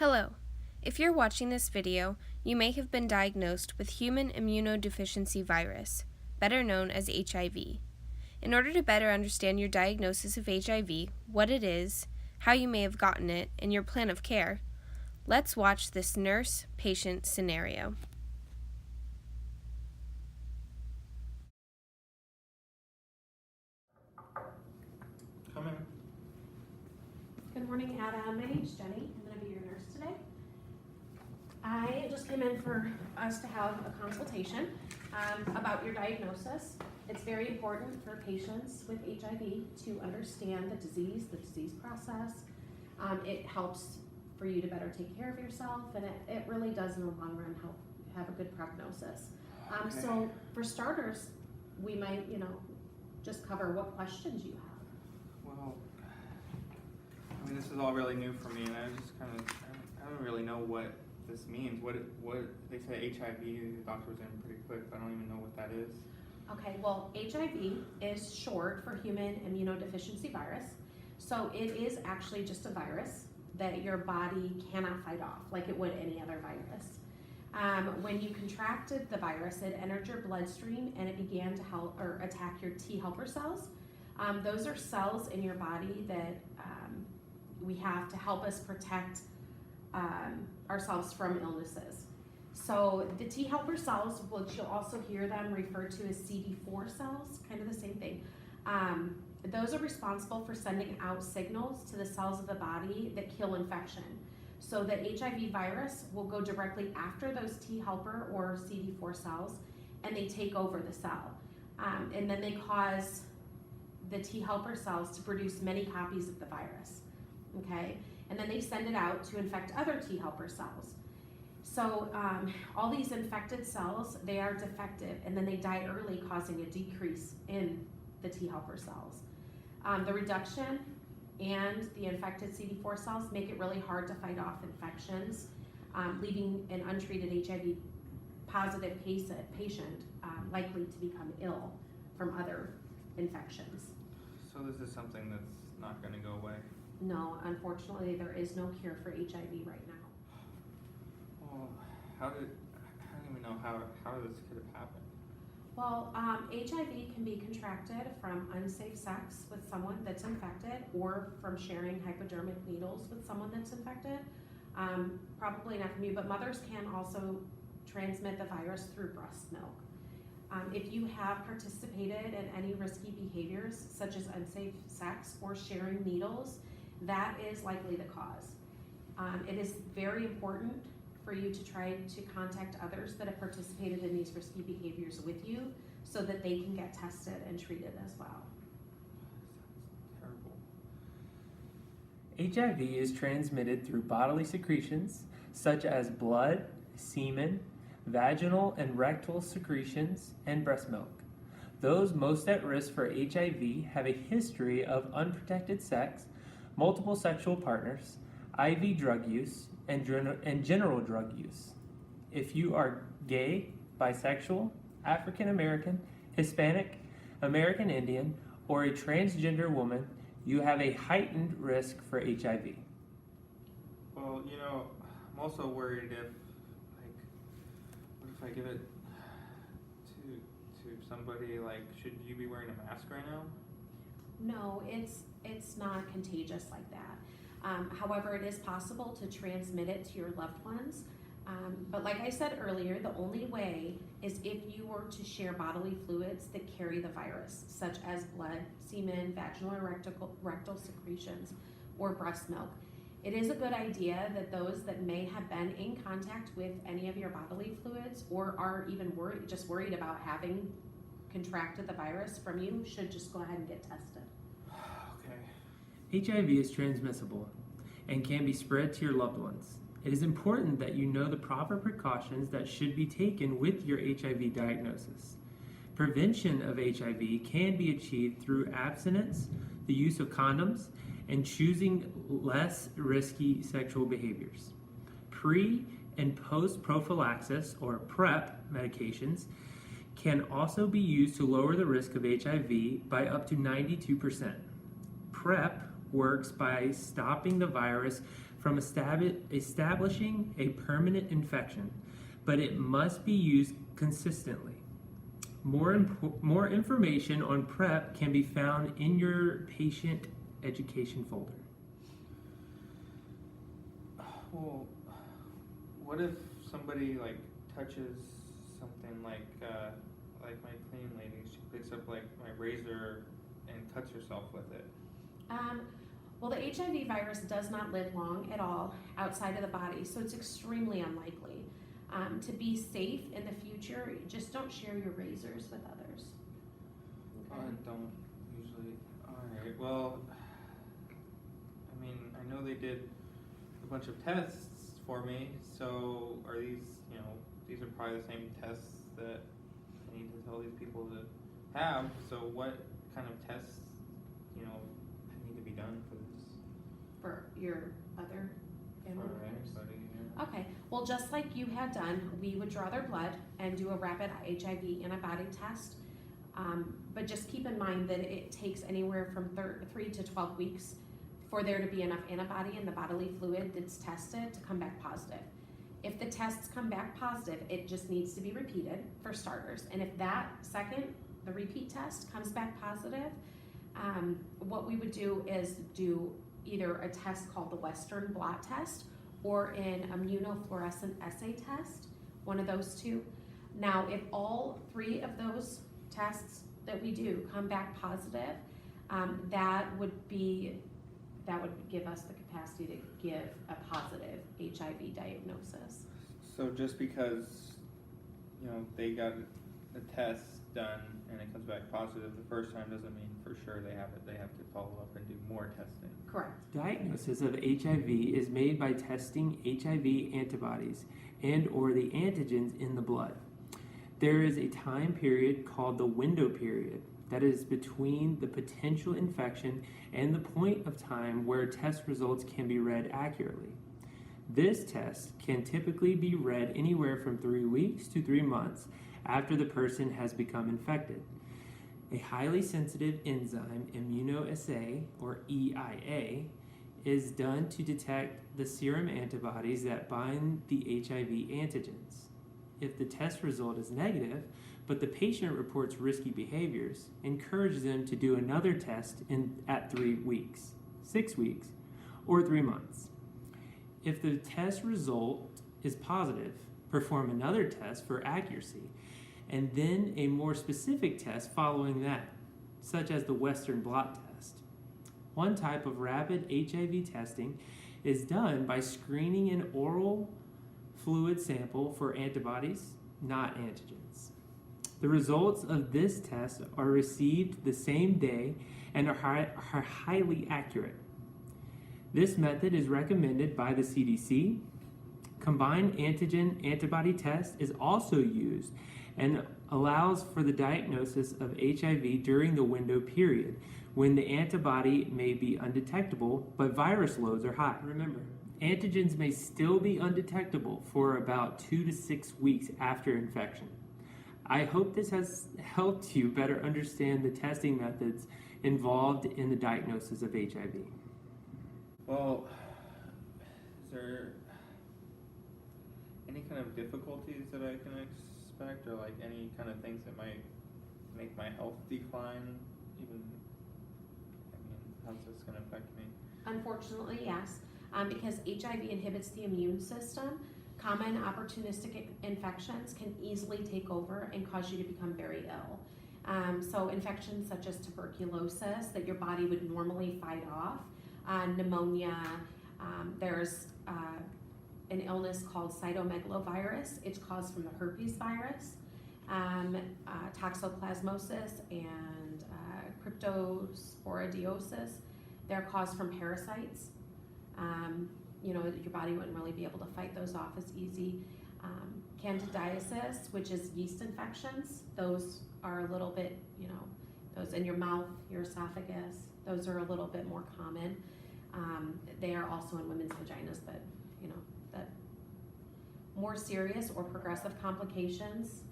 Hello. If you're watching this video, you may have been diagnosed with human immunodeficiency virus, better known as HIV. In order to better understand your diagnosis of HIV, what it is, how you may have gotten it, and your plan of care, let's watch this nurse-patient scenario. Come in. Good morning, Adam. My name's Jenny. I'm going to be your nurse today. I just came in for us to have a consultation about your diagnosis. It's very important for patients with HIV to understand the disease process. It helps for you to better take care of yourself, and it really does in the long run help have a good prognosis. Okay. So for starters, we might, just cover what questions you have. Well, I mean, this is all really new for me, and I don't really know what this means. What they say HIV, the doctor was in pretty quick, but I don't even know what that is. Okay, well, HIV is short for human immunodeficiency virus. So it is actually just a virus that your body cannot fight off like it would any other virus. When you contracted the virus, it entered your bloodstream and it began to attack your T helper cells. Those are cells in your body that we have to help us protect ourselves from illnesses. So the T helper cells, which you'll also hear them referred to as CD4 cells, kind of the same thing. Those are responsible for sending out signals to the cells of the body that kill infection. So the HIV virus will go directly after those T helper or CD4 cells, and they take over the cell. And then they cause the T helper cells to produce many copies of the virus, okay? And then they send it out to infect other T helper cells. So all these infected cells, they are defective, and then they die early, causing a decrease in the T helper cells. The reduction and the infected CD4 cells make it really hard to fight off infections, leaving an untreated HIV positive patient likely to become ill from other infections. So this is something that's not going to go away. No, unfortunately, there is no cure for HIV right now. Well, how do we know how this could have happened? Well, HIV can be contracted from unsafe sex with someone that's infected, or from sharing hypodermic needles with someone that's infected. Probably not from you, but mothers can also transmit the virus through breast milk. If you have participated in any risky behaviors, such as unsafe sex or sharing needles, that is likely the cause. It is very important for you to try to contact others that have participated in these risky behaviors with you so that they can get tested and treated as well. Sounds terrible. HIV is transmitted through bodily secretions such as blood, semen, vaginal and rectal secretions, and breast milk. Those most at risk for HIV have a history of unprotected sex, multiple sexual partners, IV drug use, and general drug use. If you are gay, bisexual, African American, Hispanic, American Indian, or a transgender woman, you have a heightened risk for HIV. Well, I'm also worried what if I give it to somebody? Should you be wearing a mask right now? No, it's not contagious like that. However, it is possible to transmit it to your loved ones. But like I said earlier, the only way is if you were to share bodily fluids that carry the virus, such as blood, semen, vaginal or rectal secretions, or breast milk. It is a good idea that those that may have been in contact with any of your bodily fluids, or are even worried about having contracted the virus from you, should just go ahead and get tested. Okay. HIV is transmissible and can be spread to your loved ones. It is important that you know the proper precautions that should be taken with your HIV diagnosis. Prevention of HIV can be achieved through abstinence, the use of condoms, and choosing less risky sexual behaviors. Pre- and post-prophylaxis, or PrEP, medications can also be used to lower the risk of HIV by up to 92%. PrEP works by stopping the virus from establishing a permanent infection, but it must be used consistently. More information on PrEP can be found in your patient education folder. Well, what if somebody like touches something like my cleaning lady? She picks up like my razor and cuts herself with it. Well, the HIV virus does not live long at all outside of the body, so it's extremely unlikely. To be safe in the future, just don't share your razors with others. I don't usually. Alright, well, I mean, I know they did a bunch of tests for me, so are these, these are probably the same tests that I need to tell these people to have, so what kind of tests, need to be done for this? For your other family For members? anybody, yeah. Okay, well, just like you had done, we would draw their blood and do a rapid HIV antibody test. But just keep in mind that it takes anywhere from 3 to 12 weeks for there to be enough antibody in the bodily fluid that's tested to come back positive. If the tests come back positive, it just needs to be repeated for starters. And if the repeat test comes back positive, what we would do is do either a test called the Western blot test or an immunofluorescent assay test, one of those two. Now, if all 3 of those tests that we do come back positive, that would give us the capacity to give a positive HIV diagnosis. So just because, they got a test done and it comes back positive the first time doesn't mean for sure they have it. They have to follow up and do more testing. Correct. Diagnosis of HIV is made by testing HIV antibodies and or the antigens in the blood. There is a time period called the window period that is between the potential infection and the point of time where test results can be read accurately. This test can typically be read anywhere from 3 weeks to 3 months after the person has become infected. A highly sensitive enzyme immunoassay, or EIA, is done to detect the serum antibodies that bind the HIV antigens. If the test result is negative, but the patient reports risky behaviors, encourage them to do another test at 3 weeks, 6 weeks, or 3 months. If the test result is positive, perform another test for accuracy, and then a more specific test following that, such as the Western blot test. One type of rapid HIV testing is done by screening an oral fluid sample for antibodies, not antigens. The results of this test are received the same day and are highly accurate. This method is recommended by the CDC. Combined antigen antibody test is also used and allows for the diagnosis of HIV during the window period when the antibody may be undetectable but virus loads are high. Remember, antigens may still be undetectable for about 2 to 6 weeks after infection. I hope this has helped you better understand the testing methods involved in the diagnosis of HIV. Well, is there any kind of difficulties that I can expect, or like any kind of things that might make my health decline? How's this going to affect me? Unfortunately, yes. Because HIV inhibits the immune system, common opportunistic infections can easily take over and cause you to become very ill. So infections such as tuberculosis that your body would normally fight off, pneumonia, there's an illness called cytomegalovirus. It's caused from the herpes virus, toxoplasmosis, and cryptosporidiosis. They're caused from parasites. Your body wouldn't really be able to fight those off as easy. Candidiasis, which is yeast infections, those are a little bit, those in your mouth, your esophagus, those are a little bit more common. They are also in women's vaginas, but that more serious or progressive complications,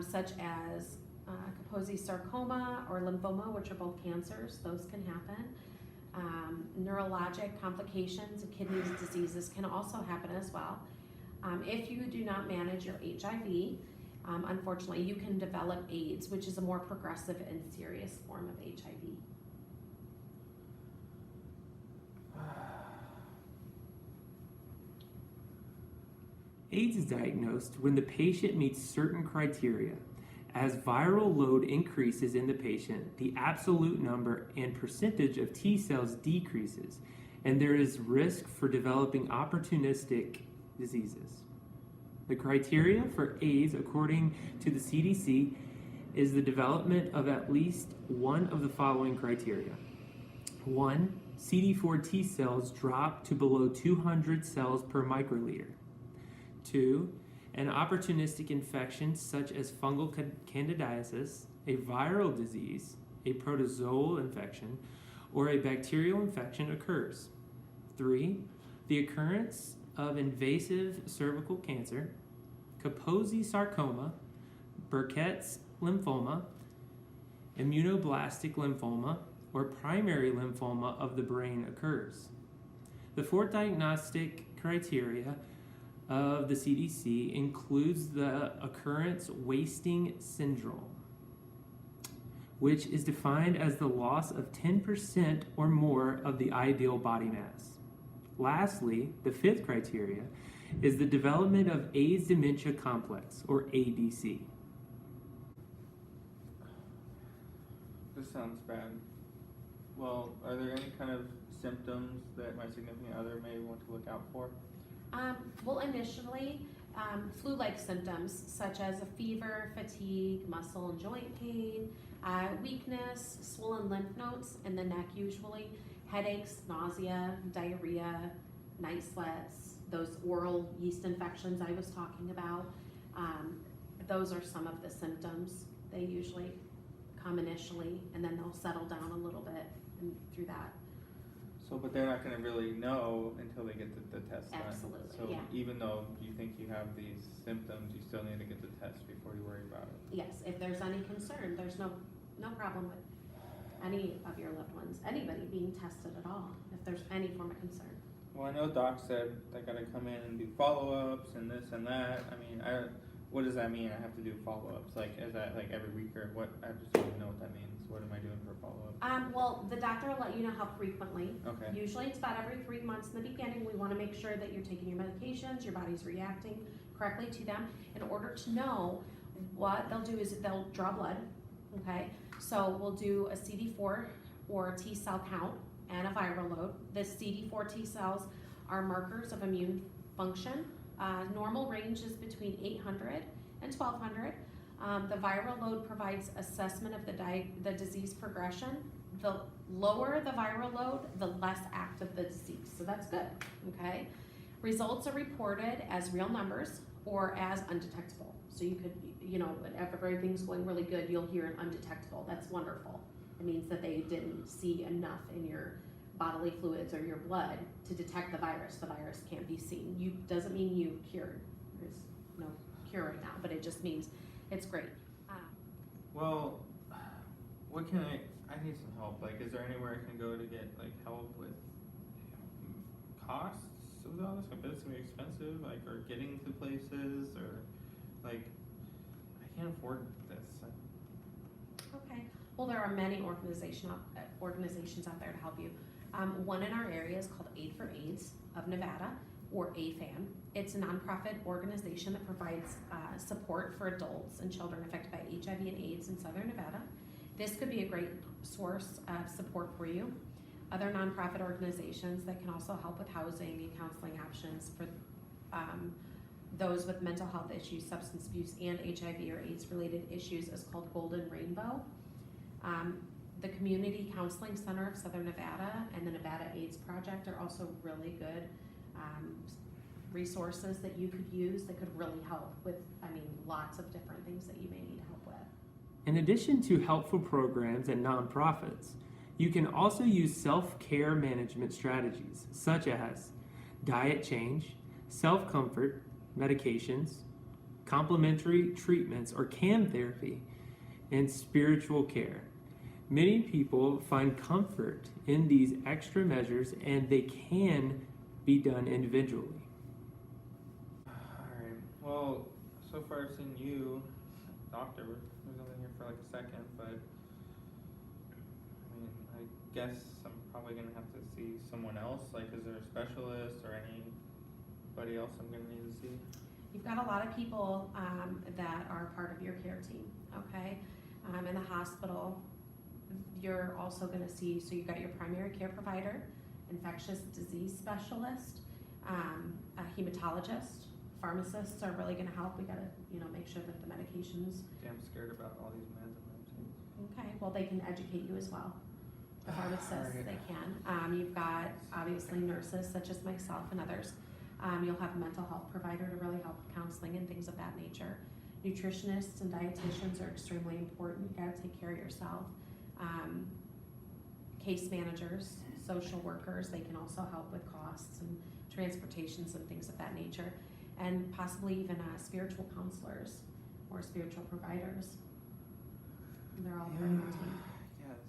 such as Kaposi sarcoma or lymphoma, which are both cancers, those can happen. Neurologic complications and kidney diseases can also happen as well. If you do not manage your HIV, unfortunately, you can develop AIDS, which is a more progressive and serious form of HIV. AIDS is diagnosed when the patient meets certain criteria. As viral load increases in the patient, the absolute number and percentage of T cells decreases, and there is risk for developing opportunistic diseases. The criteria for AIDS, according to the CDC, is the development of at least one of the following criteria. 1. CD4 T cells drop to below 200 cells per microliter. 2. An opportunistic infection such as fungal candidiasis, a viral disease, a protozoal infection, or a bacterial infection occurs. 3. The occurrence of invasive cervical cancer, Kaposi sarcoma, Burkitt's lymphoma, immunoblastic lymphoma, or primary lymphoma of the brain occurs. The 4th diagnostic criteria of the CDC includes the occurrence wasting syndrome, which is defined as the loss of 10% or more of the ideal body mass. Lastly, the 5th criteria is the development of AIDS dementia complex, or ADC. This sounds bad. Well, are there any kind of symptoms that my significant other may want to look out for? Well, initially, flu-like symptoms such as a fever, fatigue, muscle and joint pain, weakness, swollen lymph nodes in the neck usually, headaches, nausea, diarrhea, night sweats, those oral yeast infections I was talking about. Those are some of the symptoms. They usually come initially and then they'll settle down a little bit through that. So, but they're not going to really know until they get the test done. Absolutely, So yeah. even though you think you have these symptoms, you still need to get the test before you worry about it. Yes, if there's any concern, there's no problem with any of your loved ones, anybody being tested at all, if there's any form of concern. Well, I know Doc said I got to come in and do follow-ups and this and that. I mean, what does that mean? I have to do follow-ups? Like, is that like every week or what? I just don't even know what that means. What am I doing for follow-up? Well, the doctor will let you know how frequently. Okay. Usually it's about every 3 months in the beginning. We want to make sure that you're taking your medications, your body's reacting correctly to them. In order to know, what they'll do is they'll draw blood, okay? So we'll do a CD4 or T cell count and a viral load. The CD4 T cells are markers of immune function. Normal range is between 800 and 1200. The viral load provides assessment of the disease progression. The lower the viral load, the less active the disease. So that's good, okay? Results are reported as real numbers or as undetectable. So you could, if everything's going really good, you'll hear an undetectable. That's wonderful. It means that they didn't see enough in your bodily fluids or your blood to detect the virus. The virus can't be seen. Doesn't mean you cured. There's no cure right now, but it just means it's great. Well, what can I need some help. Like, is there anywhere I can go to get like help with costs of all this? I bet it's gonna be expensive, like, or getting to places, or like, I can't afford this. Okay. Well, there are many organizations out there to help you. One in our area is called Aid for AIDS of Nevada, or AFAN. It's a nonprofit organization that provides support for adults and children affected by HIV and AIDS in Southern Nevada. This could be a great source of support for you. Other nonprofit organizations that can also help with housing and counseling options for those with mental health issues, substance abuse, and HIV or AIDS related issues is called Golden Rainbow. The Community Counseling Center of Southern Nevada and the Nevada AIDS Project are also really good resources that you could use that could really help with, lots of different things that you may need help with. In addition to helpful programs and nonprofits, you can also use self-care management strategies such as diet change, self-comfort, medications, complementary treatments or CAM therapy, and spiritual care. Many people find comfort in these extra measures, and they can be done individually. Alright, well, so far I've seen you, doctor, who's only here for like a second, but I mean, I guess I'm probably gonna have to see someone else. Like, is there a specialist or anybody else I'm gonna need to see? You've got a lot of people that are part of your care team, okay? In the hospital, you're also gonna see, so you've got your primary care provider, infectious disease specialist, a hematologist, pharmacists are really gonna help. We gotta, make sure that the medications. Yeah, I'm scared about all these meds and everything. Okay, well, they can educate you as well. The pharmacists, Alright. they can. You've got obviously nurses such as myself and others. You'll have a mental health provider to really help with counseling and things of that nature. Nutritionists and dietitians are extremely important. You gotta take care of yourself. Case managers, social workers, they can also help with costs and transportations and things of that nature. And possibly even spiritual counselors or spiritual providers. And they're all part of the team. Yes.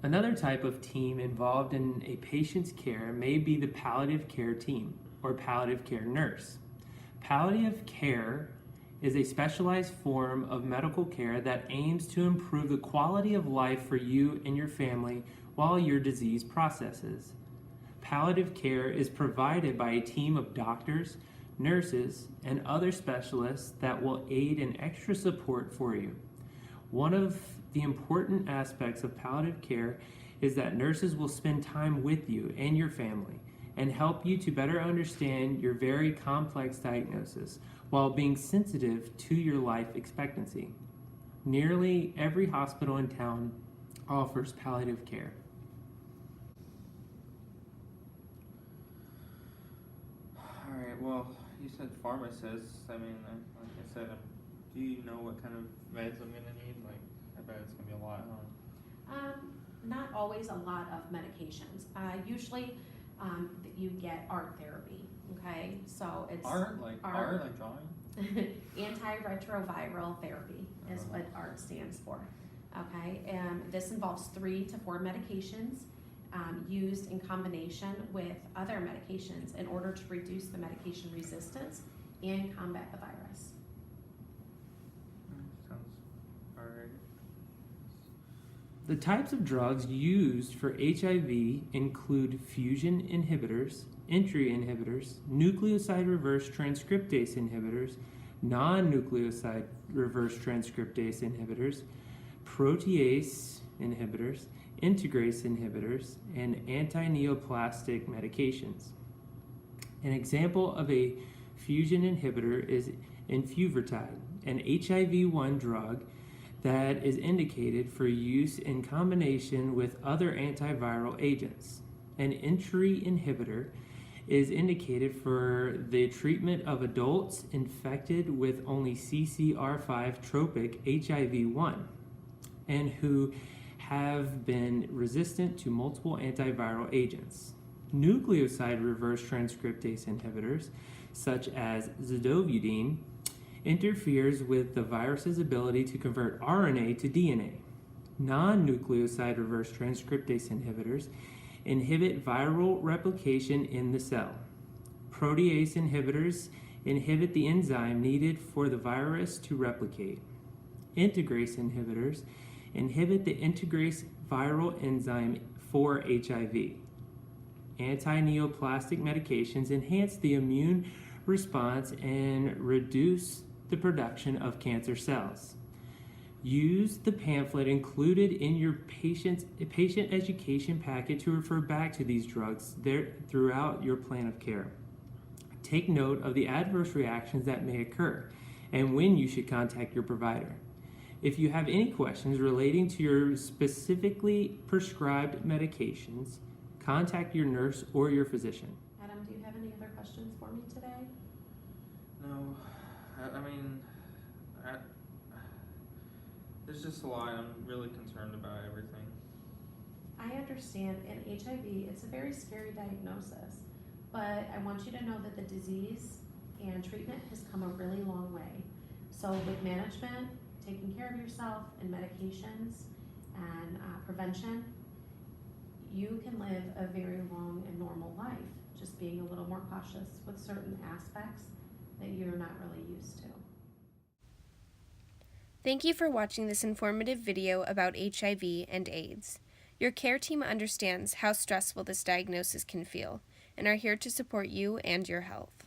Another type of team involved in a patient's care may be the palliative care team or palliative care nurse. Palliative care is a specialized form of medical care that aims to improve the quality of life for you and your family while your disease processes. Palliative care is provided by a team of doctors, nurses, and other specialists that will aid in extra support for you. One of the important aspects of palliative care is that nurses will spend time with you and your family and help you to better understand your very complex diagnosis while being sensitive to your life expectancy. Nearly every hospital in town offers palliative care. Alright, well, you said pharmacists. I mean, like I said, do you know what kind of meds I'm gonna need? Like, I bet it's gonna be a lot, huh? Not always a lot of medications. Usually, you get art therapy, okay? So it's Art like drawing? antiretroviral therapy is what ART stands for, okay? And this involves 3 to 4 medications used in combination with other medications in order to reduce the medication resistance and combat the virus. Sounds alright. The types of drugs used for HIV include fusion inhibitors, entry inhibitors, nucleoside reverse transcriptase inhibitors, non-nucleoside reverse transcriptase inhibitors, protease inhibitors, integrase inhibitors, and anti-neoplastic medications. An example of a fusion inhibitor is enfuvirtide, an HIV-1 drug that is indicated for use in combination with other antiviral agents. An entry inhibitor is indicated for the treatment of adults infected with only CCR5 tropic HIV-1 and who have been resistant to multiple antiviral agents. Nucleoside reverse transcriptase inhibitors, such as zidovudine, interferes with the virus's ability to convert RNA to DNA. Non-nucleoside reverse transcriptase inhibitors inhibit viral replication in the cell. Protease inhibitors inhibit the enzyme needed for the virus to replicate. Integrase inhibitors inhibit the integrase viral enzyme for HIV. Anti-neoplastic medications enhance the immune response and reduce the production of cancer cells. Use the pamphlet included in your patient education packet to refer back to these drugs throughout your plan of care. Take note of the adverse reactions that may occur and when you should contact your provider. If you have any questions relating to your specifically prescribed medications, contact your nurse or your physician. Adam, do you have any other questions for me today? No, I mean, there's just a lot. I'm really concerned about everything. I understand, and HIV, it's a very scary diagnosis, but I want you to know that the disease and treatment has come a really long way. So with management, taking care of yourself and medications and prevention, you can live a very long and normal life, just being a little more cautious with certain aspects that you're not really used to. Thank you for watching this informative video about HIV and AIDS. Your care team understands how stressful this diagnosis can feel and are here to support you and your health.